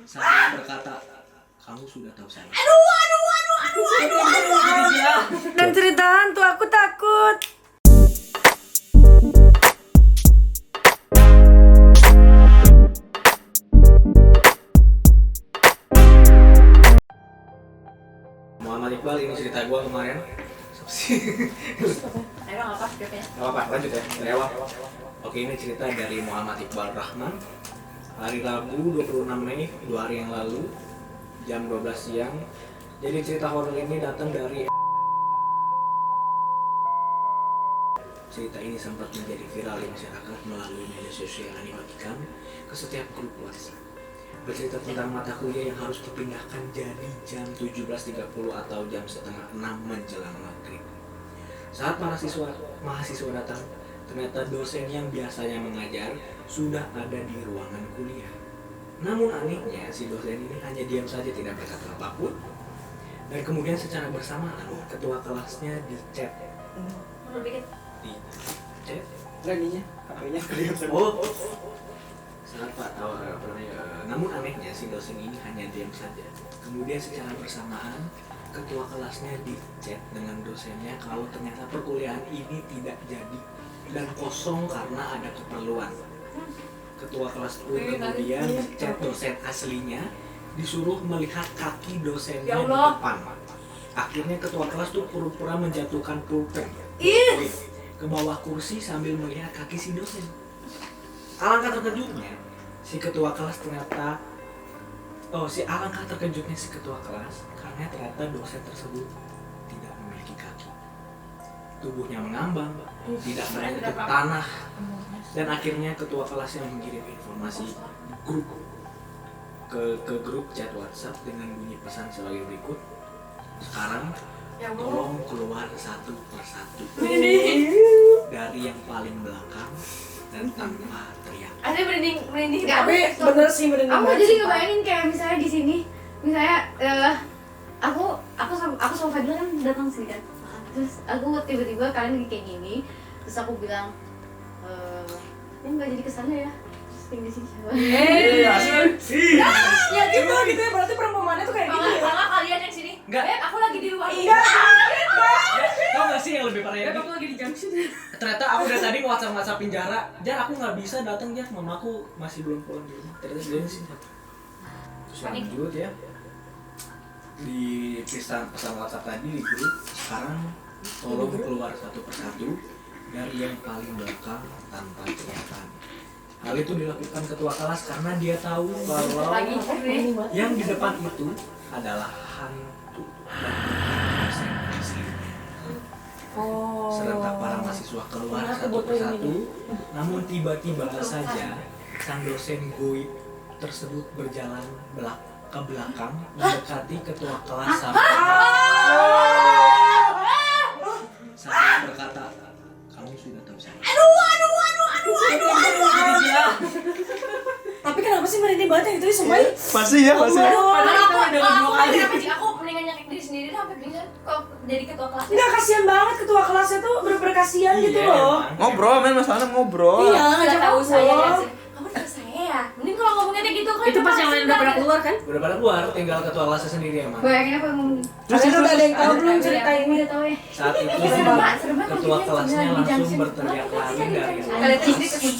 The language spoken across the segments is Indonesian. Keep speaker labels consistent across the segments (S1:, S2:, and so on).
S1: Saya berkata, kamu sudah tahu saya.
S2: Dan cerita hantu, aku takut.
S1: Muhammad Iqbal, ini cerita gua kemarin.
S2: Emang apa? Gak
S1: apa, lanjut ya, dari awal. Oke, ini cerita dari Muhammad Iqbal Rahman. Hari Rabu 26 Mei, 2 hari yang lalu, jam 12 siang. Jadi cerita horor ini datang dari cerita ini sempat menjadi viral di masyarakat melalui media sosial yang dibagikan ke setiap grup WhatsApp. Bercerita tentang mata kuliah yang harus dipindahkan jadi jam 17.30 atau jam setengah 6 menjelang maghrib. Saat para mahasiswa datang, ternyata dosen yang biasanya mengajar sudah ada di ruangan kuliah. Namun anehnya, si dosen ini hanya diam saja, tidak berkata apapun. Dan kemudian secara bersamaan, ketua kelasnya dicet. Dicet?
S3: Laginya, HP-nya kelihatan.
S1: Oh, sangat Pak tahu apa namanya. Namun anehnya, si dosen ini hanya diam saja. Kemudian secara bersamaan, ketua kelasnya dicet dengan dosennya kalau ternyata perkuliahan ini tidak jadi dan kosong karena ada keperluan. Ketua kelas pun kemudian chat dosen aslinya, disuruh melihat kaki dosennya di depan. Akhirnya ketua kelas tuh pura-pura menjatuhkan pulpen ke bawah kursi sambil melihat kaki si dosen. Alangkah terkejutnya si ketua kelas ternyata alangkah terkejutnya si ketua kelas karena ternyata dosen tersebut tidak memiliki kaki. Tubuhnya mengambang, tidak menyentuh tanah. Dan akhirnya ketua kelas yang mengirim informasi grup ke grup chat WhatsApp dengan bunyi pesan sebagai berikut. Sekarang tolong keluar satu persatu dari yang paling belakang dan tanpa teriak.
S4: Ada merinding.
S2: Tapi bener sih merinding.
S4: Aku jadi ngebayangin kayak misalnya di sini, misalnya aku sama Fadila kan datang sini kan. Terus aku tiba-tiba kalian lagi kayak gini, terus aku bilang, nggak jadi kesannya ya. Terus tinggal di sini siapa?
S2: Ya gitu ya, berarti perumpamannya tuh kayak gitu ya.
S4: Kalau kalian yang sini,
S1: Enggak.
S4: aku lagi di luar.
S2: Iya.
S1: Tau gak sih yang lebih parah
S2: Ya
S1: lagi?
S2: kamu lagi di junction.
S1: Ternyata aku dari tadi nge-WhatsApp-WhatsAppin Jara, aku gak bisa datang Jar, mama aku masih belum pulang di rumah. Ternyata dia di sini. Terus lanjut ya, di pesan WhatsApp tadi di grup, sekarang tolong keluar satu persatu dari yang paling belakang tanpa teriakan. Hal itu dilakukan ketua kelas karena dia tahu kalau yang di depan itu adalah hantu dan bukan dosen aslinya. Serentak para mahasiswa keluar satu persatu, namun tiba-tiba saja sang dosen goib tersebut berjalan ke belakang mendekati ketua kelas sampai berkata, kamu sudah tahu saya.
S2: Tapi kenapa sih merinding banget yang itu semua?
S3: Pasti ya, pasti.
S4: Aku mendingan nyakit diri sendiri sampai bisa kok jadi ketua kelas.
S2: Enggak, kasihan banget ketua kelasnya tuh bener-bener kasihan gitu loh.
S3: Ngobrol, men, masalahnya ngobrol.
S2: Iya, ngajak
S4: tahu saya
S2: ngobrol.
S4: ya sih. Kamu tahu saya ya. Mending kalau ngomongnya kayak gitu kan.
S2: Itu pas yang lain udah pada keluar kan?
S1: Udah pada keluar, tinggal ketua kelasnya sendiri emang.
S4: Bayangin aku yang ngomong.
S2: Kalian udah ada yang tahu belum cerita ini?
S4: Udah tahu ya.
S1: Saat itu
S4: Serem banget
S1: ketua
S4: videonya,
S1: kelasnya
S4: di
S1: langsung
S4: junction.
S1: berteriak lari dari
S4: Kalian istri ke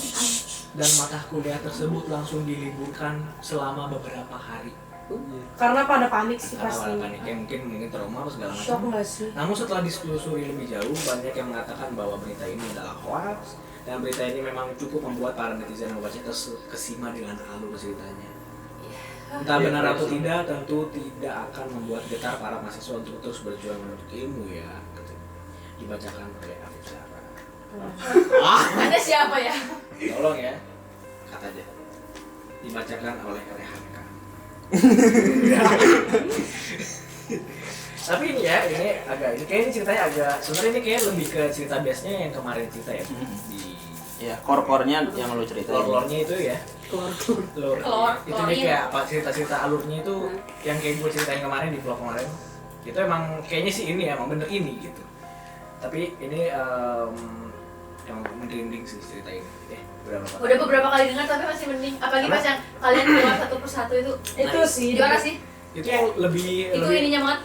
S1: dan mata kuliah tersebut langsung diliburkan selama beberapa hari.
S2: Karena pada panik sih
S1: Karena
S2: pasti.
S1: awal paniknya mungkin trauma atau segala
S2: Shock
S1: macam.
S2: nggak sih?
S1: Namun setelah ditelusuri lebih jauh, banyak yang mengatakan bahwa berita ini adalah hoax dan berita ini memang cukup membuat para netizen yang membaca terkesima dengan alur ceritanya. Entah benar atau tidak, tentu tidak akan membuat getar para mahasiswa untuk terus berjuang menuntut ilmu ya. Dibacakan oleh Afif Sarah.
S4: Ada siapa ya?
S1: Tolong ya, kata aja. Dibacakan oleh Rehanka. Tapi ini ya, ini kayaknya ceritanya agak, sebenarnya ini kayak lebih ke cerita base-nya yang kemarin cerita ya. Di
S3: Ya, core-core-nya yang lu ceritain.
S1: lore-nya itu ya. Lore. Itu dia kayak apa cerita-cerita alurnya itu yang kayak gue ceritain kemarin di vlog kemarin. Itu emang kayaknya sih ini emang bener ini gitu. Tapi ini yang merinding sih cerita ini. Berapa Pak?
S5: Udah beberapa kali dengar tapi masih mending. Apalagi pas yang kalian keluar satu persatu itu.
S2: Itu sih.
S5: Gimana sih?
S1: Itu lebih
S5: Itu ininya banget.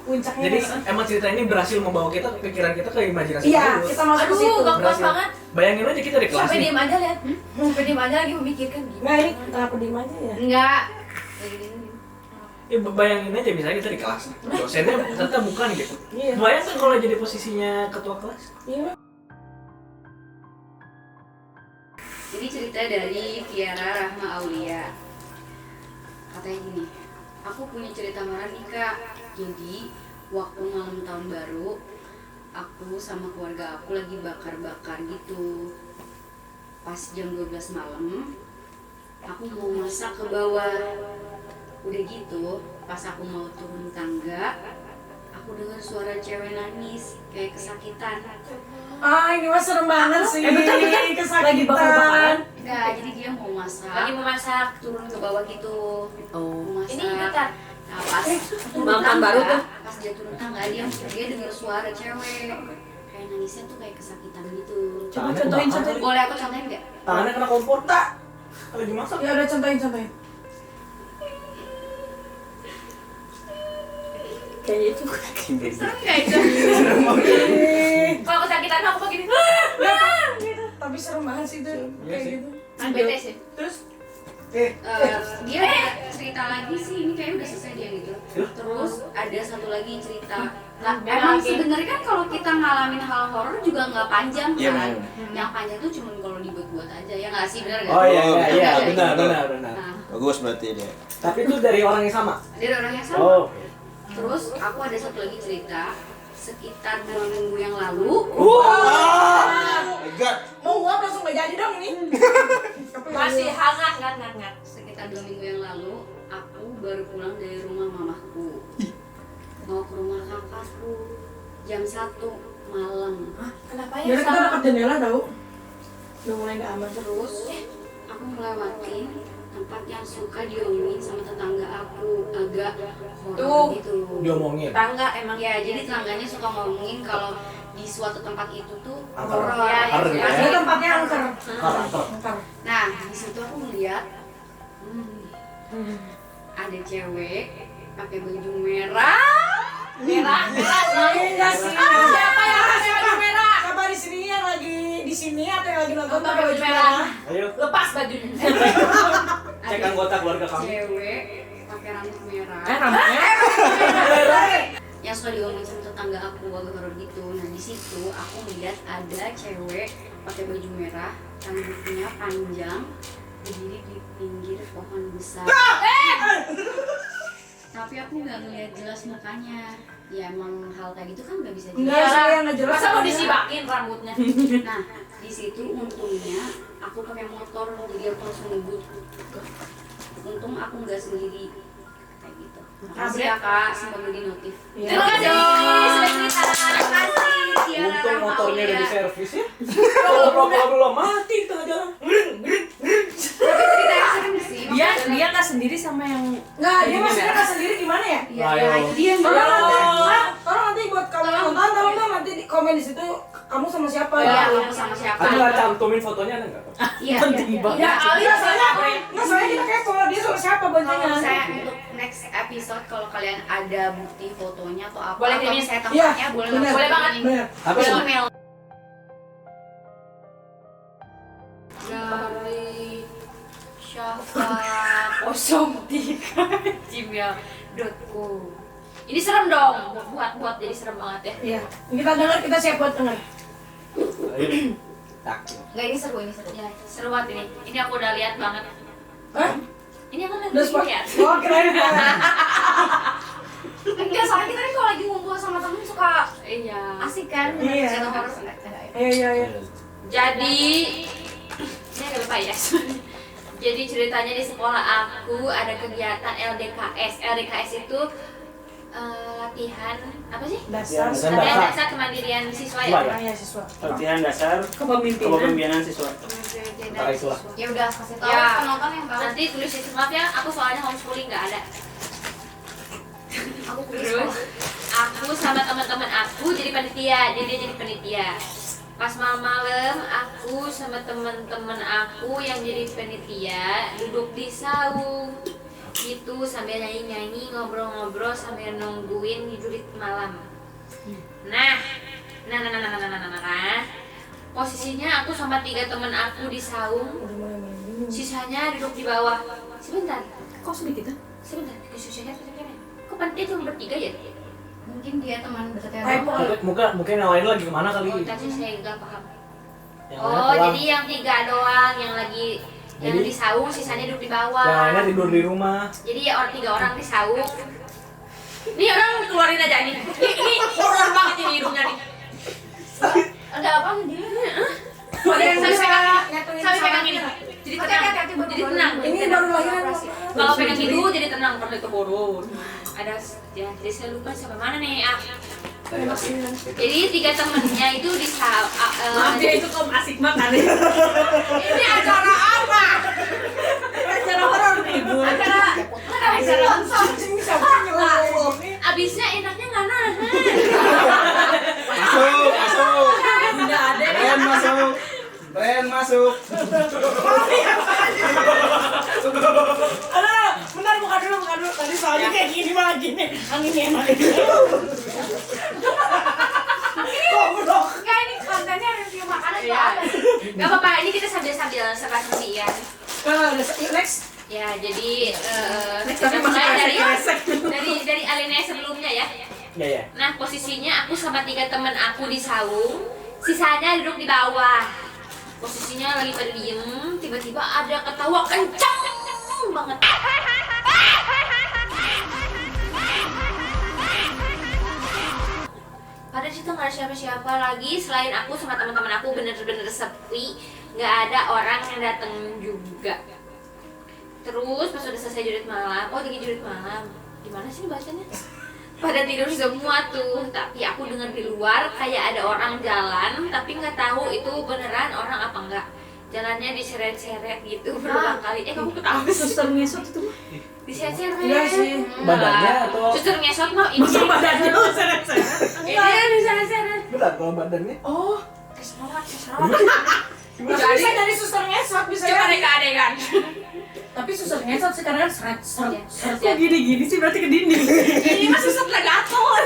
S2: Puncaknya.
S1: Jadi emang cerita ini berhasil membawa kita pikiran kita ke imajinasi
S2: Iya,
S1: terus.
S2: kita masuk ke situ.
S5: Aduh, gak kuat
S1: Berhasil.
S5: banget.
S1: Bayangin aja kita di kelas
S5: Sampai
S1: nih.
S5: diem aja lihat. Sampai diem aja lagi memikirkan
S2: Nah
S5: gimana.
S2: ini kenapa diem aja ya?
S4: Enggak.
S1: Ya, bayangin aja misalnya kita di kelas. Dosennya ternyata bukan gitu.
S2: Iya.
S1: Bayangin kalau jadi posisinya ketua kelas.
S2: Iya.
S4: Ini cerita dari Kiara Rahma Aulia. Katanya gini, aku punya cerita marah nih kak. Jadi waktu malam tahun baru, aku sama keluarga aku lagi bakar-bakar gitu. Pas jam 12 malam, aku mau masak ke bawah. Udah gitu, pas aku mau turun tangga, aku dengar suara cewek nangis kayak kesakitan.
S2: Ah ini mah serem banget sih.
S5: Betul.
S2: Kesakitan.
S5: Lagi bakar-bakaran.
S4: Enggak, jadi dia mau masak.
S5: Lagi mau masak.
S4: Turun ke bawah gitu. Mau masak.
S5: Ini kita.
S4: Nah, pas turun
S5: Makan
S4: tangga,
S5: baru tuh.
S4: pas dia turun tangga dia dengar suara cewek kayak nangisnya tuh kayak kesakitan gitu.
S2: Coba
S1: Tangannya
S2: contohin,
S1: kebakar
S2: contohin.
S1: kali.
S4: Boleh aku contohin nggak?
S1: Tangannya kena kompor tak? Lagi masak.
S2: Ya udah contohin.
S5: Kayaknya itu.
S4: Serem nggak itu?
S5: Kalau kesakitan aku begini.
S2: Tapi serem banget sih itu.
S1: Iya
S2: Kayak
S1: sih.
S2: gitu.
S5: Bete sih.
S2: Terus
S4: Dia cerita lagi sih, ini kayak udah selesai dia gitu. Terus ada satu lagi cerita. Nah,
S5: Beda
S4: emang
S5: lagi.
S4: sebenarnya kan kalau kita ngalamin hal horor juga nggak panjang
S3: Iya,
S4: kan?
S3: benar.
S4: Yang panjang tuh cuma kalau dibuat-buat aja, ya nggak sih, benar nggak?
S1: Oh iya
S3: Betul.
S1: benar.
S4: Nah,
S3: Bagus berarti dia.
S1: Tapi itu dari orang yang sama.
S4: dari orang yang sama.
S1: Oh.
S4: Terus aku ada satu lagi cerita sekitar 2 minggu yang lalu.
S3: Enggak.
S2: mau uap langsung gak jadi dong ini.
S5: Masih hangat ngat.
S4: Sekitar 2 minggu yang lalu, aku baru pulang dari rumah mamaku. Mau ke rumah kakakku jam 1 malam.
S5: Kenapa ya?
S2: Jadi kita dekat jendela tau. Udah mulai gak aman.
S4: Terus aku melewatin tempat yang suka diomongin sama tetangga aku, agak horor
S5: Tuh.
S4: gitu.
S1: Diomongin.
S5: Tangga emang
S4: Ya, jadi tetangganya suka ngomongin kalau di suatu tempat itu tuh
S1: Angker.
S4: horor.
S1: Angker gitu
S2: Ini
S1: ya?
S2: tempatnya angker.
S1: Karakter.
S2: Angker.
S4: Nah, di situ aku melihat ada cewek pakai baju merah.
S5: merah.
S2: Enggak sih.
S5: Siapa yang pakai baju merah?
S2: Siapa di sini yang lagi di sini atau yang lagi nonton
S5: Pakai baju merah.
S1: Ayo
S5: Lepas bajunya.
S1: cek anggota keluarga kami.
S4: Cewek pakai rambut merah.
S2: rambutnya?
S4: Yang suka diomongin sama tetangga aku agak horor gitu. Nah, di situ aku melihat ada cewek pakai baju merah, rambutnya panjang, berdiri di pinggir pohon besar. Tapi aku nggak ngeliat jelas mukanya. Ya emang hal kayak gitu kan nggak bisa
S2: Enggak
S4: jelas.
S2: sih yang nggak jelas.
S5: Masa mau disibakin rambutnya?
S4: Nah, di situ untungnya aku pakai motor, jadi aku langsung ngebut. Untung aku nggak sendiri kayak gitu. Makasih ya kak, semoga di notif.
S2: Iya.
S5: Terima kasih sudah cerita.
S4: Terima kasih Tiara
S1: Untung
S4: Rahma
S1: motornya udah
S4: Aulia.
S1: diservis ya. Kalau belum mati di tengah jalan.
S4: Tapi cerita yang serem sih.
S5: Dia nggak sendiri sama yang
S2: Enggak, dia maksudnya nggak sendiri gimana ya?
S4: Iya, ya, itu dia yang
S2: Tolong nanti,
S5: Oh.
S2: tolong nanti buat kamu yang nonton, tolong dong nanti di komen di situ kamu sama siapa
S4: Iya,
S2: ya?
S4: aku sama siapa?
S1: Aku nggak cantumin fotonya ada nggak?
S4: Iya,
S5: penting
S4: iya,
S5: banget.
S4: iya.
S5: Ya, kali
S2: Iya, soalnya
S5: Bre.
S2: nggak soalnya kita kepo dia sama siapa
S4: Kalau
S2: boncengan.
S4: misalnya untuk next episode kalau kalian ada bukti fotonya atau apa,
S5: Boleh
S4: atau
S5: kirimin.
S4: misalnya
S2: Iya,
S4: tempatnya boleh
S2: bener.
S5: Boleh banget.
S2: Bener.
S1: Apa
S4: Boleh
S1: sih?
S4: email. Dari Syafa 03@gmail.com.
S5: Ini serem dong. Buat jadi serem banget ya.
S2: Iya, kita dengar, kita siap buat dengar.
S1: Ayo. Tak.
S5: Enggak, ini seru. Ya, seru banget ini. Ini aku udah lihat banget.
S2: Hah?
S5: Ini aku udah
S2: Udah spot?
S5: lihat.
S2: Oh, keren kan?
S4: Enggak, soalnya kita kan kalau lagi ngumpul sama temen suka
S5: Iya.
S4: asik kan?
S2: Iya.
S4: Cerita horor.
S2: Iya.
S5: Jadi ini agak lupa ya. Jadi ceritanya di sekolah aku ada kegiatan LDKS. LDKS itu latihan apa sih?
S2: Dasar.
S1: Ya,
S5: Latihan
S1: dasar.
S5: dasar kemandirian siswa
S1: Siswa
S5: ya.
S1: ya?
S2: Ya, siswa.
S3: Latihan dasar
S2: Kepemimpinan.
S3: kepemimpinan siswa.
S1: Ntar itulah.
S4: Ya udah kasih tahu
S5: Ya.
S4: penonton yang tahu.
S5: Nanti tulis di maaf ya, aku soalnya homeschooling nggak ada.
S4: Aku kulis
S5: Terus aku sama teman-teman aku jadi panitia, jadi dia jadi panitia. Pas malam aku sama temen-temen aku yang jadi panitia duduk di saung gitu sambil nyanyi-nyanyi, ngobrol-ngobrol sambil nungguin jurit malam. Nah, posisinya aku sama 3 temen aku di saung, sisanya duduk di bawah. Sebentar,
S2: Kok sedikit ah?
S5: sebentar, sisanya kok panitia cuma bertiga ya?
S4: Mungkin dia teman dekatnya
S2: Typo.
S1: Mungkin yang lain lagi kemana kali?
S5: Oh, tapi saya nggak paham.
S1: Yang
S5: Oh,
S1: lainnya pulang.
S5: jadi yang 3 doang yang lagi yang
S1: Jadi-
S5: di saung, sisanya duduk di bawah.
S1: Yang lainnya tidur di rumah.
S5: Jadi ya 3 orang di saung. Nih orang keluarin aja nih. Ini horor banget ini hidungnya nih.
S4: ada apa dia?
S5: Ada yang sampai pegang,
S2: nyatuin
S5: sampai
S2: sama
S5: pegang ini.
S2: kita.
S5: Jadi tenang, jadi tenang.
S2: Ini baru lahiran.
S5: Kalau pegang itu jadi tenang, kalau itu horor. Ada ya, jadi saya lupa sampai mana nih. Jadi 3 temennya itu di
S2: Maaf dia itu kok asik banget.
S5: ini acara apa?
S2: Acara horor nih, Bu.
S5: Acara abisnya enaknya nggak nahan.
S3: Masuk.
S2: Tidak ada.
S3: Brand masuk.
S2: Aduh, bentar buka dulu. Tadi soalnya kayak gini malah gini. Anginnya enak. Goblok.
S5: Enggak, ini kontennya review makanan nggak ada. Nggak apa-apa, ini kita sambil serba-serbi ya.
S2: Next.
S5: Ya, jadi
S2: Tapi
S5: kita
S2: masih
S5: mulai
S2: kresek.
S5: dari alinea sebelumnya ya.
S1: Ya.
S5: Nah, posisinya aku sama 3 teman aku di saung, sisanya duduk di bawah. Posisinya lagi pada diem, tiba-tiba ada ketawa kencang banget. Pada situ nggak ada siapa-siapa lagi selain aku sama teman-teman aku, bener-bener sepi, nggak ada orang yang datang juga. Terus pas udah selesai jurit malam, lagi jurit malam, gimana sih bacanya? Pada tidur semua tuh, tapi aku dengar di luar kayak ada orang jalan, tapi nggak tahu itu beneran orang apa enggak. Jalannya diseret-seret gitu berulang kali. Kamu ketawa
S2: Suster ngesot itu mah.
S5: diseret-seret?
S2: Iya sih.
S1: Badannya atau-
S5: Suster ngesot mah ini.
S2: Masa badannya lu seret-seret.
S5: Ini diseret-seret.
S1: Benar kalau badannya.
S2: Oh,
S5: Keserot.
S2: bisa dari suster ngesot bisa
S5: Coba
S2: jadi.
S5: deh keadegan.
S2: Tapi suster ngesot sekarang kan seret.
S5: Iya.
S2: Kok gini-gini sih berarti ke dinding.
S5: Ini mah suster legaton.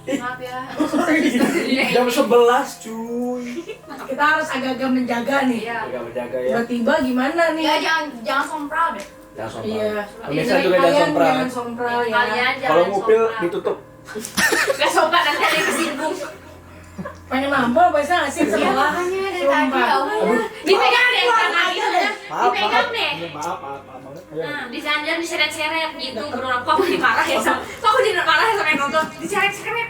S5: Maaf ya.
S1: Jam 11 cuy.
S2: Kita harus agak-agak menjaga nih.
S5: Iya.
S1: Agak menjaga ya.
S2: Tiba-tiba gimana nih?
S4: Ya jangan sompral deh.
S1: Jangan sompral.
S2: Iya.
S1: Pemirsa juga jangan sompral.
S2: Jangan sompral ya.
S5: Kalian jangan
S1: Kalau ngupil
S5: sompral.
S1: ditutup.
S5: Gak sopan, nanti ada yang kesinggung.
S2: Pengen nambah bisa nggak sih
S4: Ya
S2: sebelah?
S4: makanya dari tadi ya Allah.
S5: Dipegang deh tangan itu ya. Dipegang deh.
S1: Maaf banget. Ayo.
S5: Nah, disanjar diseret-seret gitu berulang. Kok aku dimarah ya sama? Kok aku dimarah ya sama yang nonton? Diseret-seret.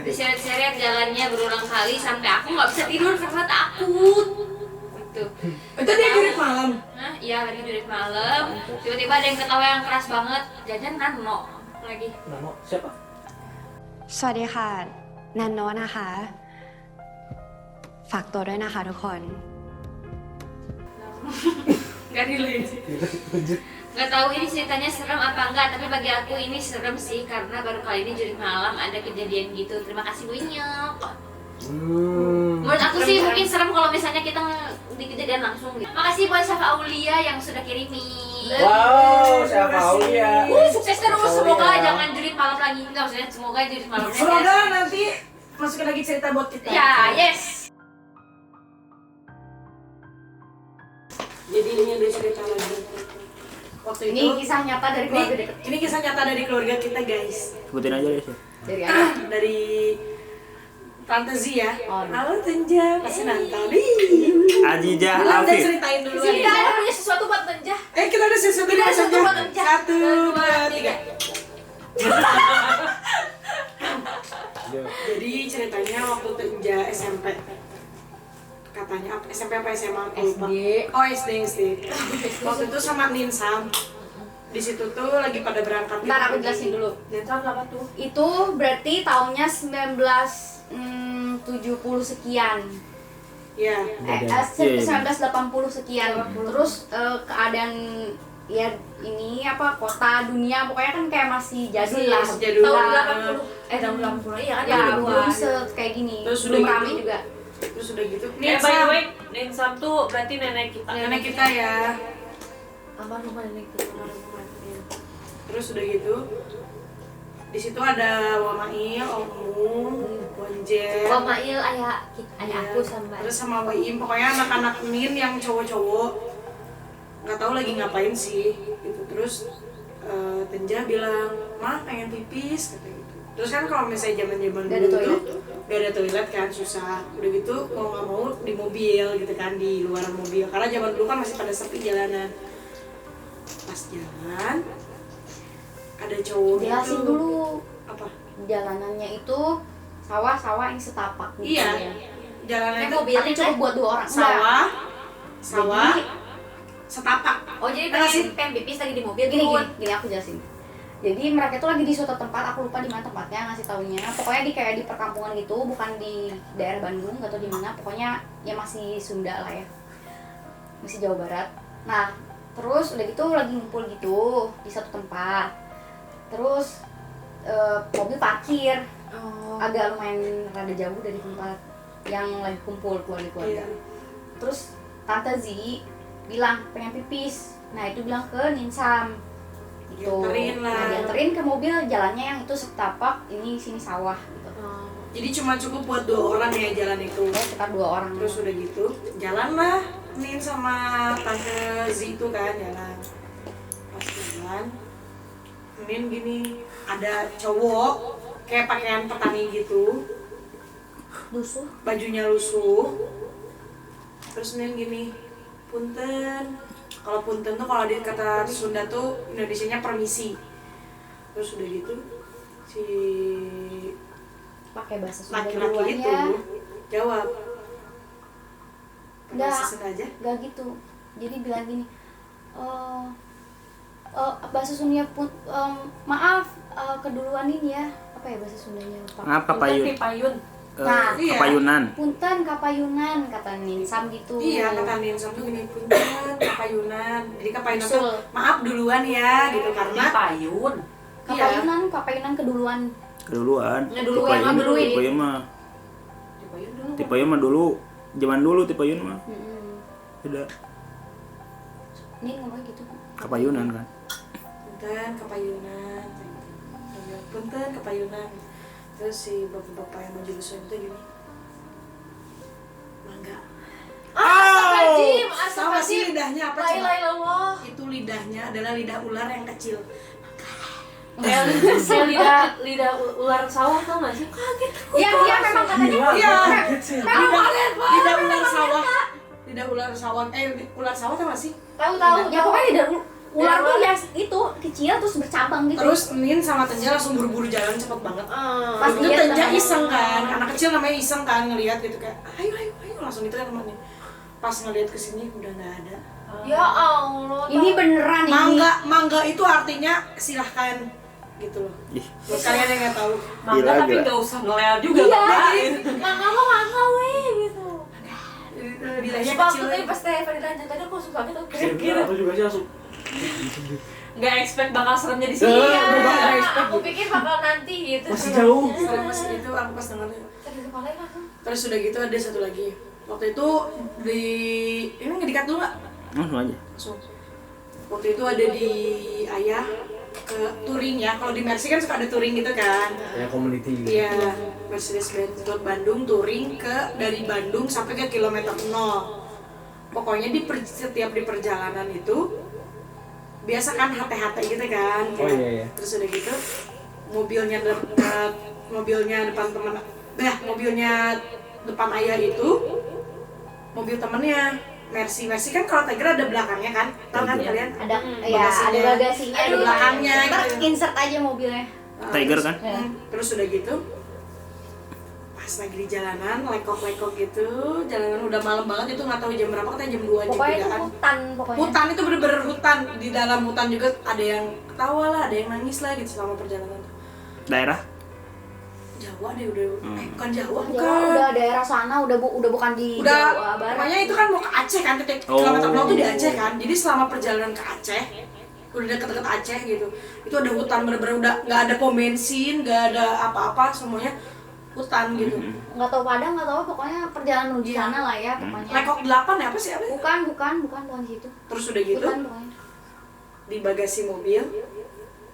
S5: Diseret-seret jalannya berulang kali sampai aku nggak bisa tidur karena takut. Gitu.
S2: Itu dia jurit malam.
S5: Nah, iya lagi jurit malam. Tiba-tiba ada yang ketawa yang keras banget. Jajan Nano lagi.
S1: Nano siapa?
S6: สวัสดีค่ะ นันโนนะคะ ฝากตัวด้วยนะคะทุกคน
S5: Gak relate. Gak tahu ini ceritanya serem apa enggak, tapi bagi aku ini serem sih karena baru kali ini jurit malam ada kejadian gitu. Terima kasih banyak. Menurut aku sih mungkin serem kalau misalnya kita di kejadian langsung gitu. Makasih buat Syafa Aulia yang sudah kirimin.
S1: Wow, siapa Aulia?
S5: Sukses terus, semoga jangan jurit malam lagi. Enggak, maksudnya semoga jurit malamnya.
S2: Semoga nanti masukin lagi cerita buat kita.
S5: Ya, yes.
S2: Jadi ini ada cerita lagi. Waktu itu
S4: Ini kisah nyata dari keluarga dekat.
S2: ini kisah nyata dari keluarga kita guys.
S3: Sebutin aja deh.
S4: Dari ayah.
S2: Dari Tante Zia.
S4: Oh,
S2: Halo Tenja, pasti nonton.
S3: Ajijah
S2: Bilang dan
S3: Afif.
S2: ceritain dulu.
S5: Sini ada punya sesuatu buat Tenjah.
S2: Kita ada sesuatu
S5: Kita ada sesuatu buat
S2: Tenja.
S5: Tenjah.
S2: 1, 2, 3. Jadi ceritanya waktu Tenja SMP. Katanya apa? SMP apa SMA? Aku lupa. Oh SD. Waktu itu sama Ninsam. Di situ tuh lagi pada berangkat.
S4: Ntar aku jelasin dulu.
S2: Ninsam apa tuh?
S4: Itu berarti tahunnya 1970 sekian.
S2: Ya.
S4: 1980 sekian. Terus keadaan ya ini apa kota dunia pokoknya kan kayak masih jadul
S2: Masih
S4: lah.
S2: jadul.
S5: tahun
S2: Lah.
S5: 80 tahun 80 iya kan
S4: Ya belum
S5: 80-an.
S4: kayak gini.
S2: Terus
S4: Belum
S2: udah
S4: rame
S2: gitu.
S4: juga.
S2: Terus udah gitu.
S7: by the
S2: Ninsam.
S7: way, Ninsam tuh berarti nenek kita.
S2: Nenek kita ya.
S5: Almarhumah nenek kita.
S2: Terus udah gitu. Di situ ada Wamail, Omu, Wonjen.
S5: Wah Mail ayah aku sama
S2: Terus sama Waim, pokoknya anak-anak Min yang cowok-cowok nggak tahu lagi ngapain sih gitu. Terus Tenja bilang, "Ma, pengen pipis," kata gitu. Terus kan kalau misalnya zaman-zaman
S4: Nggak ada
S2: dulu tuh
S4: toilet.
S2: nggak ada toilet kan, susah. Udah gitu mau nggak mau di mobil gitu kan, di luaran mobil. Karena zaman dulu kan masih pada sepi jalanan. Pas jalan ada cowok
S4: Jelasin
S2: gitu.
S4: dulu
S2: Apa?
S4: jalanannya itu sawah-sawah yang setapak gitu
S2: Iya.
S4: ya.
S2: Jalannya
S5: Kayak
S2: itu
S5: mobil.
S4: Tapi cukup buat 2 orang.
S2: sawah, sawah,
S4: Jadi,
S2: setapak.
S5: oh jadi
S2: Enggak sih?
S5: pengen pipis lagi di mobil
S4: gini,
S5: turun.
S4: gini aku jelasin. Jadi mereka tuh lagi di suatu tempat, aku lupa di mana tempatnya ngasih taunya. Pokoknya di kayak di perkampungan gitu, bukan di daerah Bandung, gak tau di mana. Pokoknya ya masih Sunda lah ya, masih Jawa Barat. Nah, terus udah gitu lagi ngumpul gitu di satu tempat. Terus mobil parkir
S5: Oh.
S4: agak lumayan rada jauh dari tempat yang lagi kumpul keluarga-keluarga.
S2: Iya.
S4: Terus Tante Zi bilang pengen pipis. Nah itu bilang ke Ninsam gitu.
S2: Dianterin lah.
S4: Nah, dianterin ke mobil jalannya yang itu setapak, ini sini sawah gitu.
S2: Jadi cuma cukup buat 2 orang ya jalan itu.
S4: Ya sekitar 2 orang.
S2: Terus udah gitu, jalan lah Nin sama Tante Z itu kan jalan. Pas jalan, Nin gini, ada cowok kayak pakaian petani gitu,
S4: Lusuh.
S2: bajunya lusuh. Terus Nin gini, punten. Kalau punten tuh kalau di kata Sunda tuh Indonesianya permisi. Terus udah gitu si
S4: Pakai bahasa Sunda
S2: laki-laki
S4: duluan
S2: itu
S4: ya.
S2: jawab.
S4: Enggak.
S2: Bahasa Sunda aja.
S4: Gak gitu. Jadi bilang gini, bahasa Sunda pun maaf keduluan ini ya. Apa ya bahasa Sundanya lupa.
S3: Ngapa
S7: Punten
S3: payun?
S7: di payun.
S4: Nah,
S2: Iya.
S3: Kepayunan.
S4: Punten kapayunan kata Ninsam gitu.
S2: Iya, kata Ninsam tuh gini, punten kapayunan. Jadi kapayunan
S4: Usul.
S2: tuh maaf duluan ya gitu
S7: Di
S2: karena
S7: payun.
S4: Kapayunan keduluan.
S3: Keduluan.
S5: Yang dulu
S3: Tipayun-
S5: yang duluin.
S3: Tipayun mah.
S7: Di payun dulu.
S3: Tipayun mah dulu. Zaman dulu Tipayun mah. Beda.
S4: Nin ngomong gitu.
S3: Kepayunan kan.
S2: punten kapayunan. Punten kapayunan. Terus si bapak-bapak yang maju lusuh itu gini. Mangga.
S5: Astagfirullahaladzim,
S2: Sama sih
S5: astagfirullahaladzim.
S2: lidahnya apa
S5: La
S2: coba?
S5: ilaha illallah.
S2: Itu lidahnya adalah lidah ular yang kecil.
S7: Kayak lidah ular sawah tau gak sih?
S4: Iya memang katanya.
S2: Iya. Lidah
S5: banget.
S2: ular sawah. Lidah ular sawah. Ular sawah tau gak sih?
S5: Tahu-tahu.
S4: Ya pokoknya lidah ular tuh
S5: Ular.
S4: ya itu kecil terus bercabang gitu.
S2: Terus Nin sama Tenja langsung buru-buru jalan cepet banget.
S4: Pas
S2: Itu
S4: lihat
S2: Tenja
S4: sama-
S2: iseng kan, anak kecil namanya iseng kan ngelihat gitu kayak ayo langsung itu kan temannya. Pas ngelihat kesini udah nggak ada.
S5: Ya Allah.
S4: Ini beneran ini.
S2: Mangga itu artinya silahkan gitu loh.
S3: Ih,
S2: Buat kalian yang nggak tahu.
S7: Mangga
S3: Gila,
S7: tapi
S3: gila.
S7: gak usah ngelel juga.
S4: Iya.
S7: Mbak.
S5: mangga lo mangga weh gitu.
S2: Lidahnya
S5: Waktu
S2: kecil.
S5: tadi pas Stefan ditanya tadi aku langsung kaget aku
S1: Kira aku juga sih langsung.
S7: Gak expect bakal seremnya di sini.
S5: Iya,
S2: Iya.
S5: aku pikir bakal nanti gitu.
S1: Masih jauh.
S2: Setelah pas itu aku pas dengerin.
S5: Sakit kepala langsung.
S2: Terus udah gitu ada satu lagi. Waktu itu di ini ngedikat dulu nggak?
S3: langsung aja.
S2: Langsung. Waktu itu ada di Ayah ke touring ya. Kalau di Mercy kan suka ada touring gitu kan.
S1: Ya community gitu.
S2: Iya, Mercedes-Benz Road Bandung touring dari Bandung sampai ke kilometer 0. Pokoknya setiap di perjalanan itu biasa kan HT-HT gitu kan.
S1: Oh iya.
S2: Terus udah gitu mobilnya depan Ayah itu mobil temennya Mercy kan kalau Tiger ada belakangnya kan, tahu kan kalian?
S4: Ada ya ada bagasinya
S2: ada
S4: di
S2: belakangnya
S4: Ntar
S2: gitu.
S4: insert aja mobilnya.
S3: Tiger kan?
S2: Terus udah gitu pas lagi di jalanan lekok-lekok gitu, jalanan udah malam banget itu nggak tahu jam berapa, katanya jam 2 jam
S4: Pokoknya itu
S2: 3-an.
S4: hutan pokoknya.
S2: Hutan itu bener-bener hutan, di dalam hutan juga ada yang ketawa lah, ada yang nangis lah gitu selama perjalanan.
S3: Daerah?
S2: Jawa deh udah, bukan Jawa,
S4: Jawa
S2: bukan.
S4: udah daerah sana udah bukan di
S2: Udah,
S4: Jawa Barat.
S2: pokoknya itu kan mau ke Aceh kan, titik
S3: Oh.
S2: kilometer 0 tuh di Aceh kan. Jadi selama perjalanan ke Aceh udah deket-deket Aceh gitu. Itu ada hutan bener-bener udah nggak ada pom bensin, nggak ada apa-apa, semuanya hutan gitu.
S4: Nggak tahu Padang, nggak tahu pokoknya perjalanan menuju sana lah ya pokoknya.
S2: Lekok 8 ya apa sih?
S4: Bukan situ.
S2: Terus udah gitu
S4: Bukan pokoknya.
S2: di bagasi mobil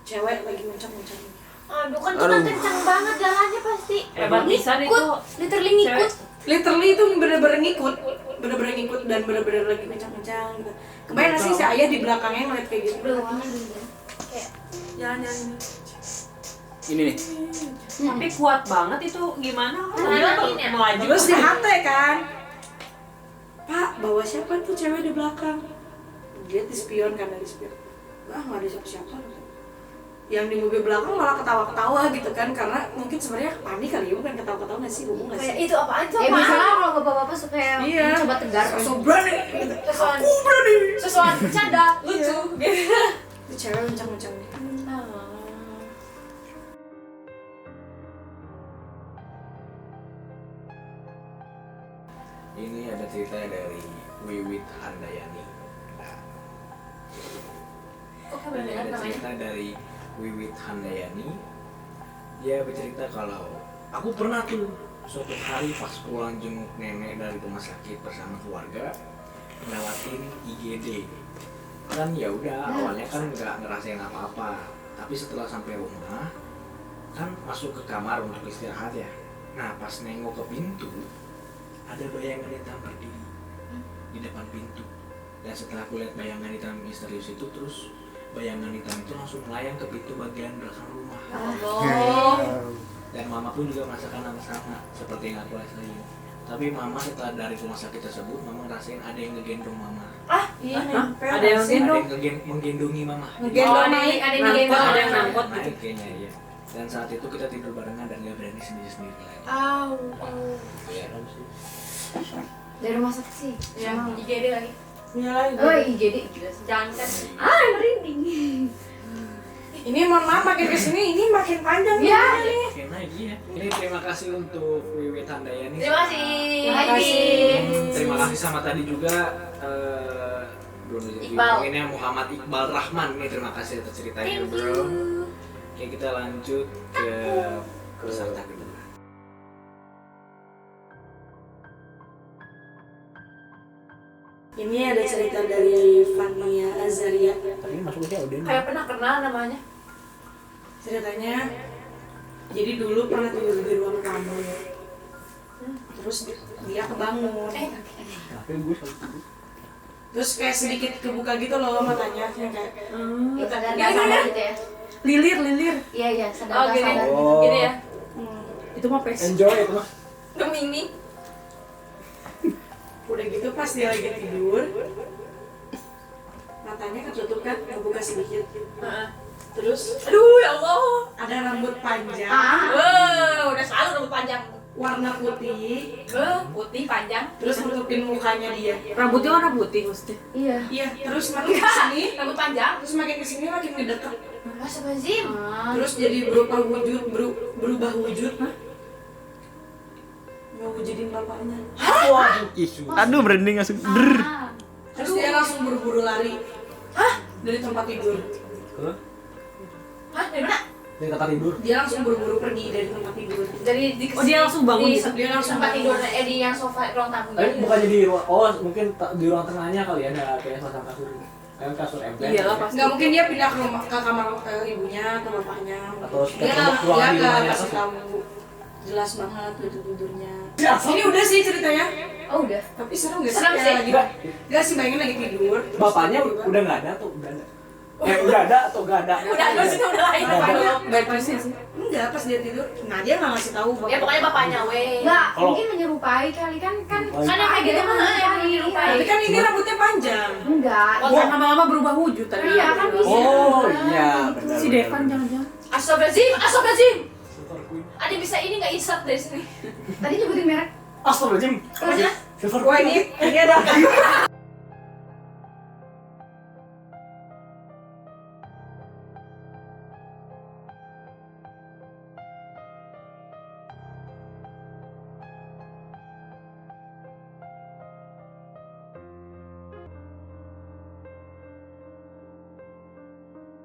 S2: cewek lagi mencang-mencang.
S5: Aduh kan kita kencang banget jalannya pasti.
S7: Hebat pisan itu.
S5: Literally ngikut.
S2: Literally itu bener-bener ngikut dan bener-bener lagi mencang-mencang gitu. Kebayang gak sih si ayah di belakangnya ngeliat kayak gitu?
S5: Kayak
S2: Jalan-jalan.
S3: Ini nih.
S7: Tapi kuat banget itu gimana?
S5: Nantangin ya?
S7: Melaju.
S2: Terus di hati kan, Pak, bawa siapa tuh cewek di belakang? Dia di spion kan, dari spion. Wah, nggak ada siapa-siapa. Yang di mobil belakang malah ketawa-ketawa gitu kan, karena mungkin sebenarnya panik kali ya, bukan ketawa-ketawa nggak sih, hubung nggak sih?
S5: Kayak itu apaan tuh?
S4: Ya biasanya kalau bapak-bapak suka yang
S2: Iya.
S4: mencoba tegar.
S2: So berani, gitu.
S5: Sosokan-
S2: Aku berani.
S5: Sesuatu bercanda, lucu gitu.
S2: Itu cewek mencang-mencang gitu.
S1: Ini ada cerita dari Wiwit Handayani. Nah,
S5: Kok kamu
S1: ini
S5: bilang
S1: ada
S5: namanya?
S1: cerita dari Wiwit Handayani. Dia bercerita kalau aku pernah tuh suatu hari pas pulang jenguk nenek dari rumah sakit bersama keluarga ngelewatin IGD. Kan ya udah awalnya kan nggak ngerasain apa-apa, tapi setelah sampai rumah kan masuk ke kamar untuk istirahat ya. Nah pas nengok ke pintu ada bayangan hitam berdiri di depan pintu, dan setelah aku lihat bayangan hitam misterius itu, terus bayangan hitam itu langsung melayang ke pintu bagian belakang rumah.
S5: Oh.
S1: Dan mama pun juga merasakan hal sama seperti yang aku rasain. Tapi mama setelah dari rumah sakit tersebut, mama ngerasain ada yang ngegendong mama.
S2: Iya,
S7: Ada yang gendong.
S1: Ada yang menggendongi mama.
S2: Gendong naik,
S5: ada yang
S7: Nangkot,
S5: digendong.
S7: ada yang nangkot.
S1: Naik kayaknya ya. Dan saat itu kita tidur barengan dan gak berani sendiri-sendiri lagi. Ya,
S4: Dari rumah sakit sih.
S5: Ya, IGD lagi.
S4: Oh IGD gila sih.
S5: Jangan kan.
S4: Merinding.
S2: Ini mohon maaf makin kesini, ini makin panjang
S4: Iya.
S2: nih.
S1: Oke, nah iya. Ini terima kasih untuk Wiwit Handayani.
S5: Terima kasih.
S2: Terima kasih.
S1: Terima kasih sama tadi juga belum
S5: Iqbal.
S1: ini Muhammad Iqbal Rahman nih, terima kasih atas ceritanya
S5: Thank
S1: bro.
S5: you.
S1: Oke, kita lanjut ke peserta kedua.
S2: Ini ada cerita dari Fania Azaria.
S1: Tapi masuknya udah
S7: Kayak pernah kenal namanya.
S2: Ceritanya, jadi dulu pernah tidur di ruang tamu. Terus dia kebangun.
S1: tapi gue
S2: Terus kayak sedikit kebuka gitu loh matanya, yang kayak
S4: Ya sadar
S2: Gini,
S4: nggak sadar
S2: gini.
S4: gitu ya.
S2: lilir.
S4: Iya sadar
S5: Oh
S4: nggak
S5: gini,
S4: sadar.
S5: gini ya.
S2: Itu mah pes.
S1: enjoy itu mah.
S5: Gemini.
S2: Udah gitu pas dia lagi tidur, matanya ketutup kan, kebuka sedikit. Terus
S5: Aduh ya Allah.
S2: ada rambut panjang,
S5: Udah selalu rambut panjang.
S2: warna putih,
S5: Putih panjang.
S2: terus nutupin mukanya dia.
S7: Rambutnya warna putih mesti.
S4: Iya.
S2: Iya, terus makin kesini,
S5: Rambut panjang.
S2: terus makin kesini makin ngedekat.
S5: Astagfirullahaladzim.
S2: Terus jadi berubah wujud. Ngewujudin bapaknya.
S3: Ih, aduh merinding langsung.
S4: Ah.
S2: Terus dia langsung buru-buru lari. Dari tempat tidur.
S5: Hah, dari mana?
S1: Dari kata tidur.
S2: Dia langsung buru-buru pergi dari tempat tidur.
S5: Dari di
S7: Oh dia langsung bangun
S5: di,
S7: gitu.
S2: Dia langsung
S5: tempat
S2: bangun.
S5: tidur di yang sofa ruang tamu.
S1: Tapi bukannya di ruang, mungkin di ruang tengahnya kali ya, ada kayak pasang kasur. Kan kasur ember.
S7: Iyalah pasti.
S2: Nggak mungkin dia pindah ke rumah, ke kamar ibunya atau bapaknya.
S1: Atau
S2: Dia
S1: ruang di
S2: nggak
S1: rumahnya
S2: kasih
S1: kasur.
S2: tahu. Jelas banget itu tidurnya. Ini udah sih ceritanya.
S4: Oh udah.
S2: Tapi seru nggak sih?
S5: Seram
S2: Kayak
S5: sih.
S2: lagi. Nggak sih, bayangin lagi tidur. terus
S1: Bapaknya
S2: tiba-tiba-
S1: udah nggak ada atau udah ada? Udah ada atau nggak ada?
S5: Udah terus itu udah lain.
S2: Bapaknya
S7: Gak terusnya sih.
S2: enggak, pas dia tidur. Nah dia nggak ngasih tahu.
S5: Ya pokoknya bapaknya weh.
S4: Enggak,
S1: Kalau-
S4: mungkin menyerupai kali kan
S5: Kan yang kayak gitu mah yang menyerupai.
S2: Tapi kan ini rambutnya panjang.
S4: Enggak.
S7: Oh, lama-lama berubah wujud tadi.
S4: Iya kan bisa.
S1: Oh iya, benar.
S7: Si Devan jangan-jangan.
S5: Astagfirullahaladzim. Ada bisa ini nggak insert dari sini?
S4: Tadi nyebutin merek.
S1: Astagfirullahaladzim.
S5: Maksudnya?
S1: Silver
S2: Wah ini ada